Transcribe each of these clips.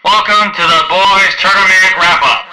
Welcome to the boys tournament wrap-up.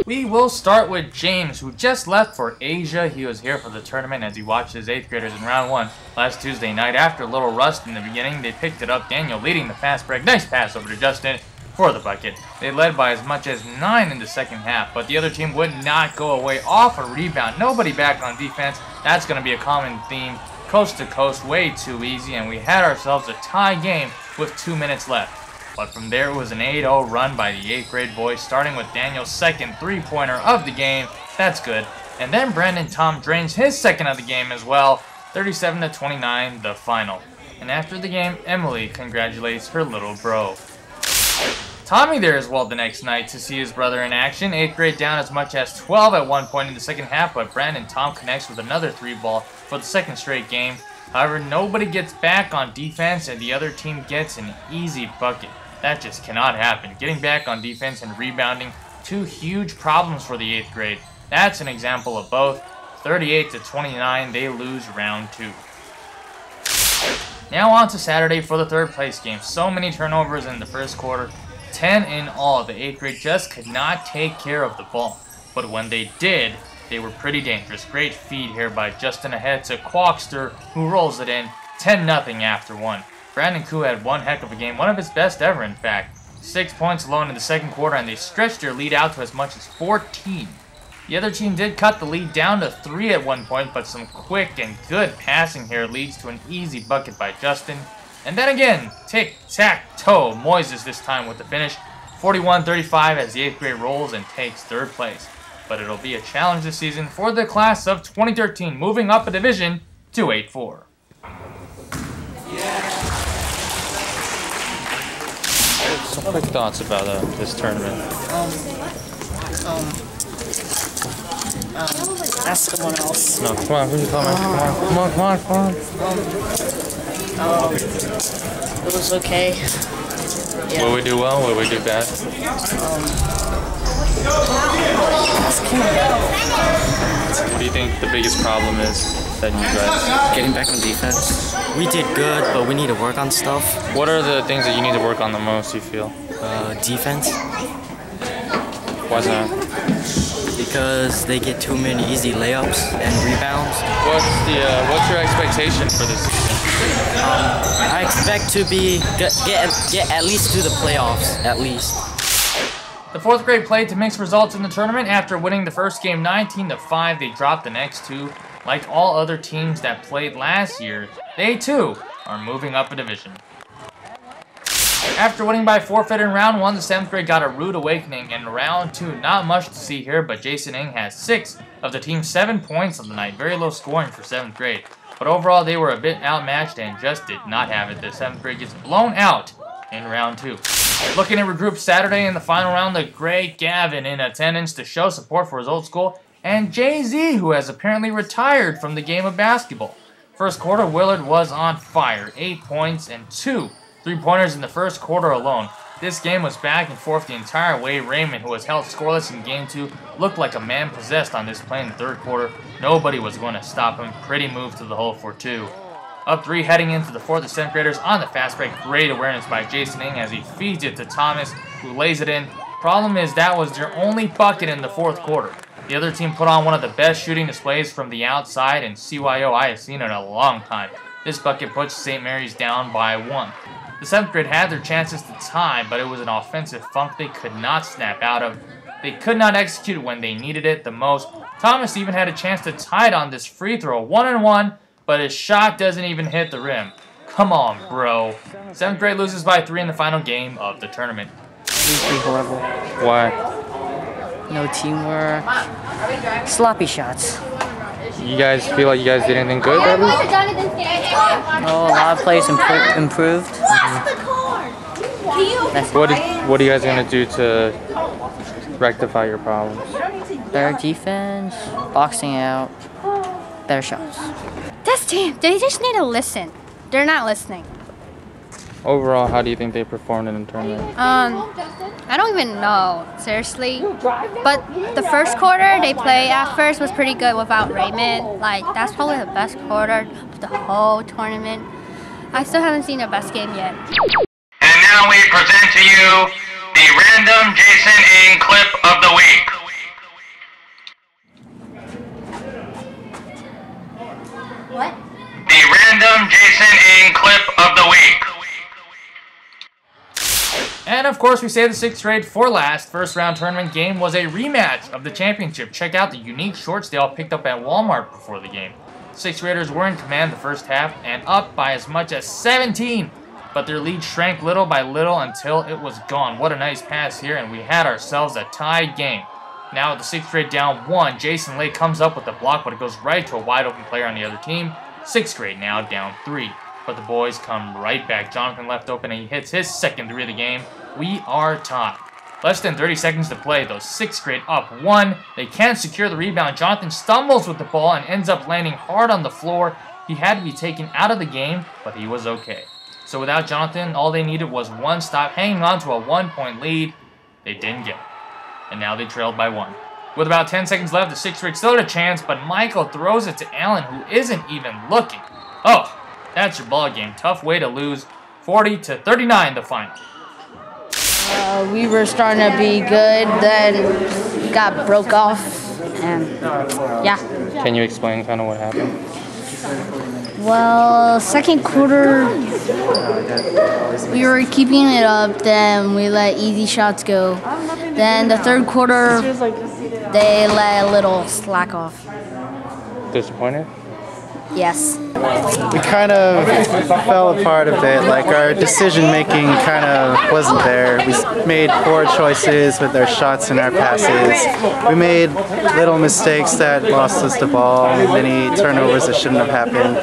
We will start with James, who just left for Asia. He was here for the tournament as he watched his 8th graders in round 1 last Tuesday night. After a little rust in the beginning, they picked it up. Daniel leading the fast break. Nice pass over to Justin for the bucket. They led by as much as 9 in the second half, but the other team would not go away off a rebound. Nobody back on defense. That's going to be a common theme. Coast to coast, way too easy, and we had ourselves a tie game with 2 minutes left. But from there, it was an 8-0 run by the 8th grade boys, starting with Daniel's second three-pointer of the game. That's good. And then Brandon Tom drains his second of the game as well. 37-29, the final. And after the game, Emily congratulates her little bro. Tommy there as well the next night to see his brother in action. 8th grade down as much as 12 at one point in the second half, but Brandon Tom connects with another 3-ball for the second straight game. However, nobody gets back on defense and the other team gets an easy bucket. That just cannot happen. Getting back on defense and rebounding, 2 huge problems for the 8th grade. That's an example of both. 38-29, they lose round 2. Now on to Saturday for the 3rd place game. So many turnovers in the first quarter. 10 in all. The 8th grade just could not take care of the ball. But when they did, they were pretty dangerous. Great feed here by Justin ahead to Quackster, who rolls it in. 10-0 after 1. Brandon Koo had one heck of a game, one of his best ever in fact. 6 points alone in the second quarter, and they stretched their lead out to as much as 14. The other team did cut the lead down to 3 at one point, but some quick and good passing here leads to an easy bucket by Justin. And then again, tic-tac-toe, Moises this time with the finish. 41-35 as the 8th grade rolls and takes 3rd place. But it'll be a challenge this season for the class of 2013, moving up a division to 8-4. Some quick thoughts about this tournament. Ask someone else. No, come on, who you calling? Come on. It was okay. Yeah. Will we do well? Will we do bad? What do you think the biggest problem is that you guys? Getting back on defense. We did good, but we need to work on stuff. What are the things that you need to work on the most, you feel? Defense. Why's that? Because they get too many easy layups and rebounds. What's your expectation for this season? I expect to get at least to the playoffs, at least. The 4th grade played to mix results in the tournament. After winning the first game 19-5, they dropped the next 2. Like all other teams that played last year, they too are moving up a division. After winning by forfeit in round 1, the 7th grade got a rude awakening in round 2. Not much to see here, but Jason Ng has 6 of the team's 7 points on the night. Very low scoring for 7th grade. But overall, they were a bit outmatched and just did not have it. The 7th grade gets blown out in round 2. Looking at regroup Saturday in the final round, the great Gavin in attendance to show support for his old school, and Jay-Z, who has apparently retired from the game of basketball. First quarter, Willard was on fire. 8 points and 2 3-pointers in the first quarter alone. This game was back and forth the entire way. Raymond, who was held scoreless in game 2, looked like a man possessed on this play in the third quarter. Nobody was going to stop him. Pretty move to the hole for 2. Up 3 heading into the 4th, the 7th graders on the fast break. Great awareness by Jason Ng as he feeds it to Thomas, who lays it in. Problem is that was their only bucket in the 4th quarter. The other team put on one of the best shooting displays from the outside in CYO I have seen in a long time. This bucket puts St. Mary's down by 1. The 7th grade had their chances to tie, but it was an offensive funk they could not snap out of. They could not execute when they needed it the most. Thomas even had a chance to tie it on this free throw, 1-on-1, but his shot doesn't even hit the rim. Come on, bro. 7th grade loses by 3 in the final game of the tournament. Pretty horrible. Why? No teamwork. Sloppy shots. You guys feel like you guys did anything good at least? No, a lot of plays improved. That's What are you guys going to do to rectify your problems? better defense, boxing out, better shots. This team, they just need to listen. They're not listening. Overall, how do you think they performed in the tournament? I don't even know, seriously. But the first quarter they played at first was pretty good without Raymond. Like, that's probably the best quarter of the whole tournament. I still haven't seen their best game yet. now we present to you the random Jason Ng clip of the week. What? The random Jason Ng clip of the week. And of course, we saved the 6th grade for last. First round tournament game was a rematch of the championship. Check out the unique shorts they all picked up at Walmart before the game. 6th graders were in command the first half and up by as much as 17, but their lead shrank little by little until it was gone. What a nice pass here, and we had ourselves a tied game. Now with the 6th grade down 1, Jason Lay comes up with the block, but it goes right to a wide open player on the other team. 6th grade now down 3. But the boys come right back. Jonathan left open and he hits his second 3 of the game. We are tied. Less than 30 seconds to play, though. 6th grade up 1. They can't secure the rebound. Jonathan stumbles with the ball and ends up landing hard on the floor. He had to be taken out of the game, but he was okay. So without Jonathan, all they needed was one stop, hanging on to a 1-point lead. They didn't get it. And now they trailed by 1. With about 10 seconds left, the 6th grade still had a chance, but Michael throws it to Allen, who isn't even looking. Oh, that's your ball game. Tough way to lose. 40-39 the final. We were starting to be good, then got broke off, and yeah. Can you explain kind of what happened? Well, second quarter, we were keeping it up, then we let easy shots go. Then the third quarter, they let a little slack off. Disappointed? Yes. We kind of fell apart a bit, like our decision making kind of wasn't there. We made poor choices with our shots and our passes. We made little mistakes that lost us the ball, many turnovers that shouldn't have happened.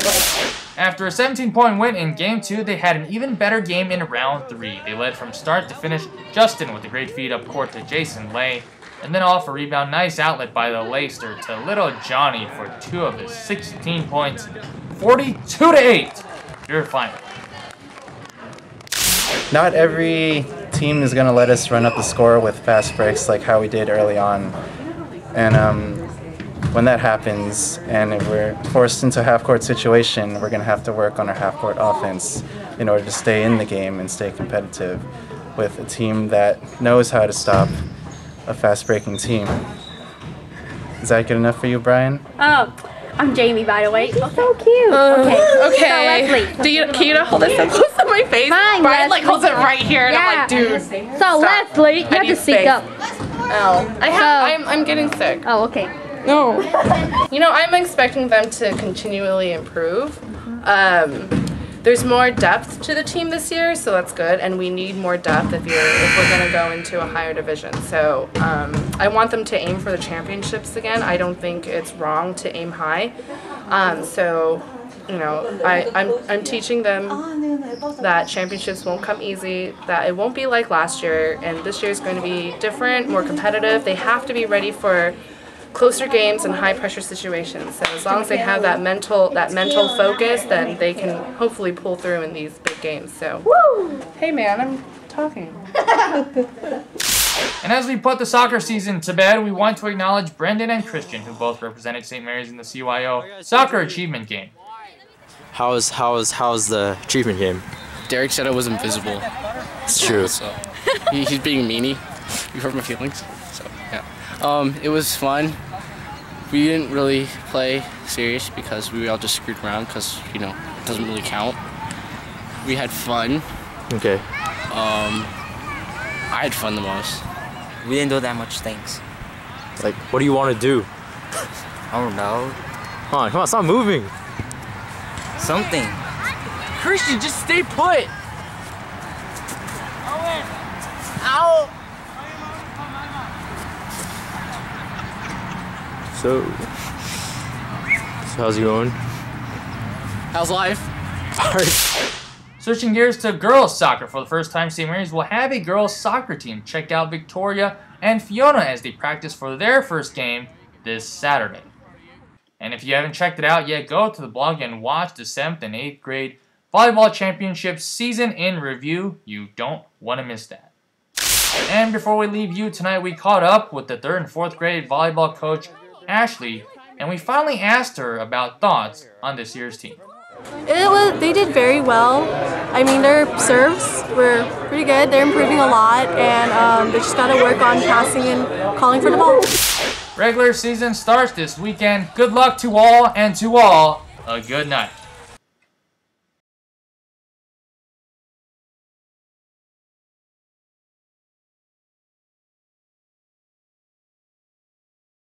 After a 17-point win in Game 2, they had an even better game in Round 3. They led from start to finish. Justin with a great feed up court to Jason Lay. And then off a rebound, nice outlet by the Lacester to little Johnny for 2 of his 16 points. 42-8, your final. Not every team is going to let us run up the score with fast breaks like how we did early on. And when that happens and if we're forced into a half-court situation, we're going to have to work on our half-court offense in order to stay in the game and stay competitive with a team that knows how to stop a fast-breaking team. Is that good enough for you, Brian? Oh, I'm Jamie, by the way. So cute. Okay. So Leslie. Can you not hold it so close to my face? Fine, Brian Leslie. holds it right here, and I'm like, dude. So stop. Leslie, you have need to speak space. up. Oh, I'm getting sick. Oh, okay. No. You know, I'm expecting them to continually improve. There's more depth to the team this year, so that's good, and we need more depth if we're going to go into a higher division. So I want them to aim for the championships again. I don't think it's wrong to aim high. So, you know, I'm teaching them that championships won't come easy, that it won't be like last year, and this year is going to be different, more competitive. They have to be ready for closer games and high pressure situations. So as long as they have that mental focus, then they can hopefully pull through in these big games. So, hey man, I'm talking. And as we put the soccer season to bed, we want to acknowledge Brendan and Christian, who both represented St. Mary's in the CYO Soccer Achievement Game. How's the achievement game? Derek said I was invisible. It's true. So he's being meanie. You hurt my feelings. So yeah. It was fun. We didn't really play serious because we all just screwed around because, you know, it doesn't really count. We had fun. Okay. I had fun the most. We didn't do that much things. Like, what do you want to do? I don't know. Come on, stop moving. Something. Christian, just stay put. Ow! So how's it going? How's life? Switching gears to girls soccer. For the first time, St. Mary's will have a girls soccer team. Check out Victoria and Fiona as they practice for their first game this Saturday. And if you haven't checked it out yet, go to the blog and watch the 7th and 8th grade volleyball championship season in review. You don't want to miss that. And before we leave you tonight, we caught up with the 3rd and 4th grade volleyball coach Ashley, and we finally asked her about thoughts on this year's team. They did very well. I mean, their serves were pretty good. They're improving a lot, and they just got to work on passing and calling for the ball. Regular season starts this weekend. Good luck to all, and to all, a good night.